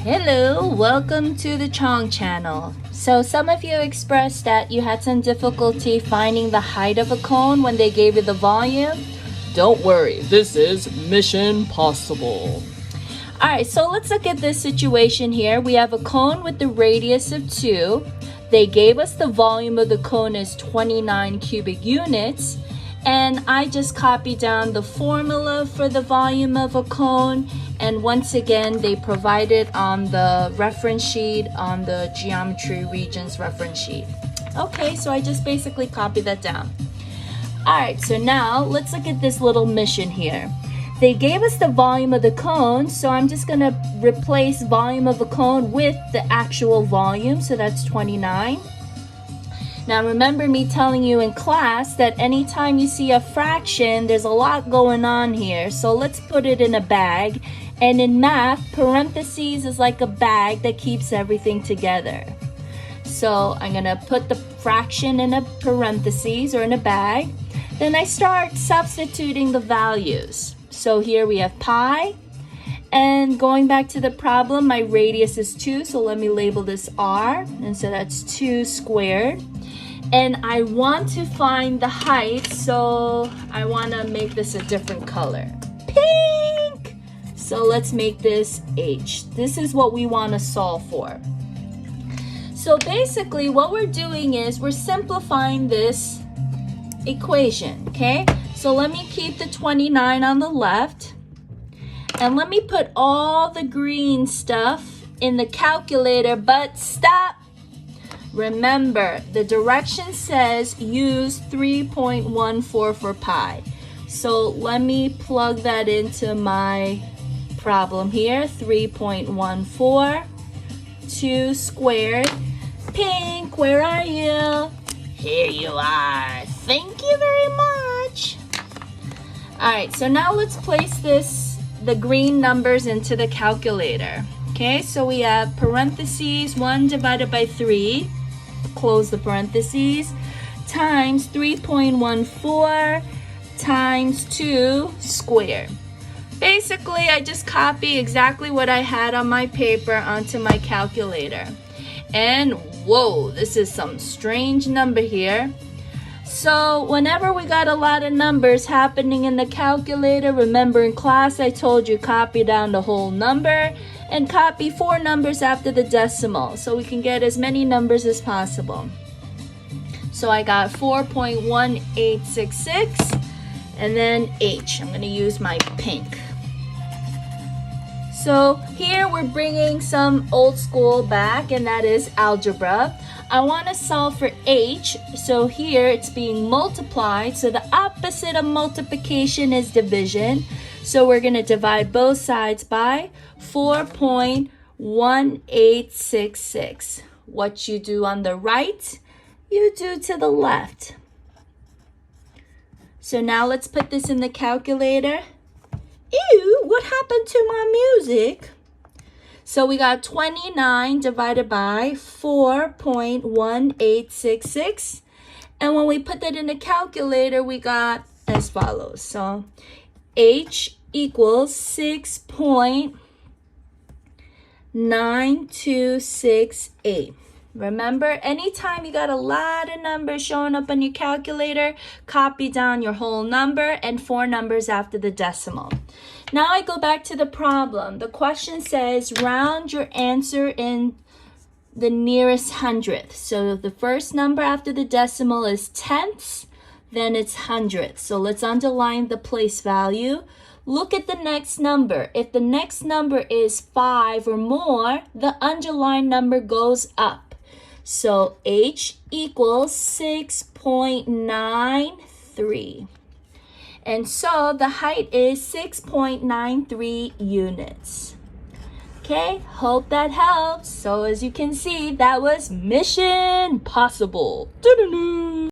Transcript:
Hello, welcome to the Chong channel. So some of you expressed that you had some difficulty finding the height of a cone when they gave you the volume. Don't worry, this is Mission Possible. Alright, so let's look at this situation here. We have a cone with the radius of 2. They gave us the volume of the cone as 29 cubic units. And I just copied down the formula for the volume of a cone. And once again, they provided on the reference sheet, on the Geometry Regions reference sheet. Okay, so I just basically copied that down. Alright, so now let's look at this little mission here. They gave us the volume of the cone, so I'm just going to replace volume of a cone with the actual volume, so that's 29. Now remember me telling you in class that anytime you see a fraction, there's a lot going on here. So let's put it in a bag. And in math, parentheses is like a bag that keeps everything together. So I'm gonna put the fraction in a parentheses or in a bag. Then I start substituting the values. So here we have pi. And going back to the problem, my radius is 2. So let me label this r. And so that's 2 squared. And I want to find the height, so I want to make this a different color. Pink! So let's make this h. This is what we want to solve for. So basically what we're doing is we're simplifying this equation, okay? So let me keep the 29 on the left. And let me put all the green stuff in the calculator, but stop! Remember, the direction says use 3.14 for pi. So let me plug that into my problem here. 3.14, 2 squared. Pink, where are you? Here you are. Thank you very much. Alright, so now let's place the green numbers into the calculator. Okay, so we have parentheses 1 divided by 3. Close the parentheses, times 3.14 times 2 squared. Basically, I just copy exactly what I had on my paper onto my calculator. And whoa, this is some strange number here. So whenever we got a lot of numbers happening in the calculator, remember in class I told you copy down the whole number and copy 4 numbers after the decimal so we can get as many numbers as possible. So I got 4.1866 and then h. I'm going to use my pink. So here we're bringing some old school back, and that is algebra. I want to solve for h, so here it's being multiplied, so the opposite of multiplication is division. So we're going to divide both sides by 4.1866. What you do on the right, you do to the left. So now let's put this in the calculator. Ew, what happened to my music? So we got 29 divided by 4.1866. And when we put that in the calculator, we got as follows. So h equals 6.9268. Remember, anytime you got a lot of numbers showing up on your calculator, copy down your whole number and 4 numbers after the decimal. Now I go back to the problem. The question says round your answer in the nearest hundredth. So the first number after the decimal is tenths, then it's hundredths. So let's underline the place value. Look at the next number. If the next number is 5 or more, the underlined number goes up. So h equals 6.93. And so the height is 6.93 units. Okay, hope that helps. So as you can see, that was Mission Possible. Doo-doo-doo.